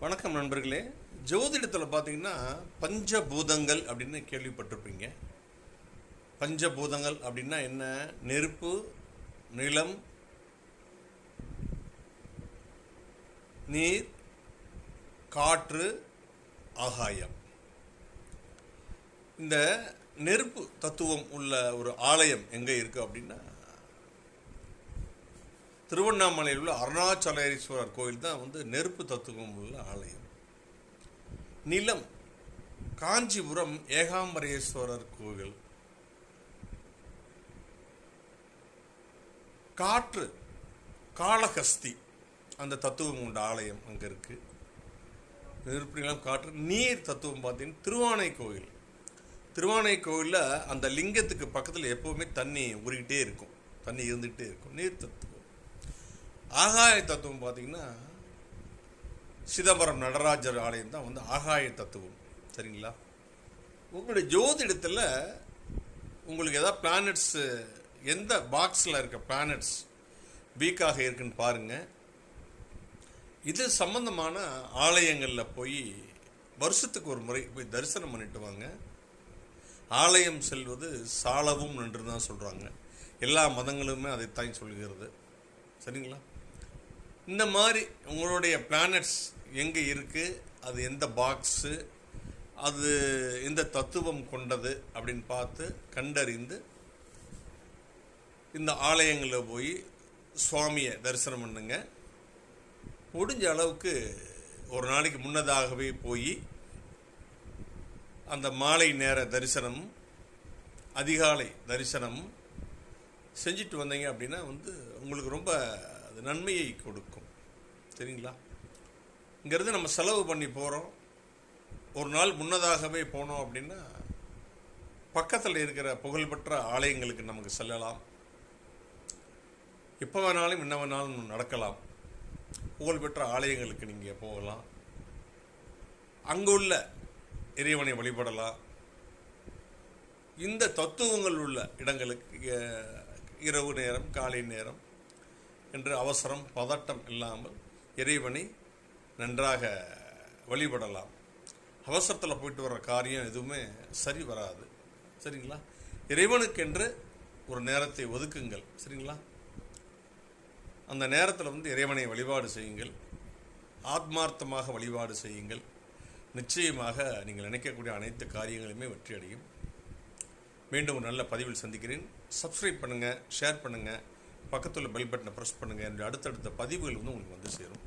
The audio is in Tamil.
வணக்கம் நண்பர்களே. ஜோதிடத்தில் பார்த்தீங்கன்னா பஞ்சபூதங்கள் அப்படின்னு கேள்விப்பட்டிருப்பீங்க. பஞ்சபூதங்கள் அப்படின்னா என்ன? நெருப்பு, நிலம், நீர், காற்று, ஆகாயம். இந்த நெருப்பு தத்துவம் உள்ள ஒரு ஆலயம் எங்கே இருக்குது அப்படின்னா திருவண்ணாமலையில் உள்ள அருணாச்சலேஸ்வரர் கோயில் தான் நெருப்பு தத்துவம் உள்ள ஆலயம். நிலம், காஞ்சிபுரம் ஏகாம்பரேஸ்வரர் கோவில். காற்று, காளஹஸ்தி அந்த தத்துவம் உண்ட ஆலயம் அங்கே இருக்கு. நெருப்பு, நிலம், காற்று. நீர் தத்துவம் பார்த்தீங்கன்னா திருவானைக்கோயில். திருவானைக்கோயிலில் அந்த லிங்கத்துக்கு பக்கத்தில் எப்போவுமே தண்ணி ஊறிக்கிட்டே இருக்கும், தண்ணி இருந்துகிட்டே இருக்கும். நீர் தத்துவம். ஆகாய தத்துவம் பார்த்தீங்கன்னா சிதம்பரம் நடராஜர் ஆலயம் தான் ஆகாய தத்துவம். சரிங்களா? உங்களுடைய ஜோதிடத்தில் உங்களுக்கு ஏதாவது பிளானட்ஸ், எந்த பாக்ஸில் இருக்க பிளானட்ஸ் வீக்காக இருக்குன்னு பாருங்கள். இது சம்பந்தமான ஆலயங்களில் போய் வருஷத்துக்கு ஒரு முறை போய் தரிசனம் பண்ணிட்டு வாங்க. ஆலயம் செல்வது சாலவும் நன்று தான் சொல்கிறாங்க. எல்லா மதங்களுமே அதைத்தான் சொல்கிறது. சரிங்களா? இந்த மாதிரி உங்களுடைய பிளானட்ஸ் எங்கே இருக்குது, அது எந்த பாக்ஸு, அது எந்த தத்துவம் கொண்டது அப்படின்னு பார்த்து கண்டறிந்து இந்த ஆலயங்களில் போய் சுவாமியை தரிசனம் பண்ணுங்க. முடிஞ்ச அளவுக்கு ஒரு நாளைக்கு முன்னதாகவே போய் அந்த மாலை நேர தரிசனம், அதிகாலை தரிசனம் செஞ்சுட்டு வந்தீங்க அப்படின்னா உங்களுக்கு ரொம்ப அது நன்மையை கொடுக்கும். சரிங்களா? இங்கிறது நம்ம செலவு பண்ணி போகிறோம். ஒரு நாள் முன்னதாகவே போனோம் அப்படின்னா பக்கத்தில் இருக்கிற புகழ்பெற்ற ஆலயங்களுக்கு நமக்கு செல்லலாம். எப்போ வேணாலும் என்ன வேணாலும் நடக்கலாம். புகழ்பெற்ற ஆலயங்களுக்கு நீங்கள் போகலாம். அங்குள்ள இறைவனை வழிபடலாம். இந்த தத்துவங்கள் உள்ள இடங்களுக்கு இரவு நேரம், காலை நேரம் என்று அவசரம் பதட்டம் இல்லாமல் இறைவனை நன்றாக வழிபடலாம். அவசரத்தில் போயிட்டு வர்ற காரியம் எதுவுமே சரி வராது. சரிங்களா? இறைவனுக்கென்று ஒரு நேரத்தை ஒதுக்குங்கள். சரிங்களா? அந்த நேரத்தில் இறைவனை வழிபாடு செய்யுங்கள். ஆத்மார்த்தமாக வழிபாடு செய்யுங்கள். நிச்சயமாக நீங்கள் நினைக்கக்கூடிய அனைத்து காரியங்களுமே வெற்றி அடையும். மீண்டும் ஒரு நல்ல பதிவில் சந்திக்கிறேன். சப்ஸ்கிரைப் பண்ணுங்கள், ஷேர் பண்ணுங்கள், பக்கத்தில் பெல் பட்டனை ப்ரெஸ் பண்ணுங்கள். என்னுடைய அடுத்தடுத்த பதிவுகள் உங்களுக்கு சேரும்.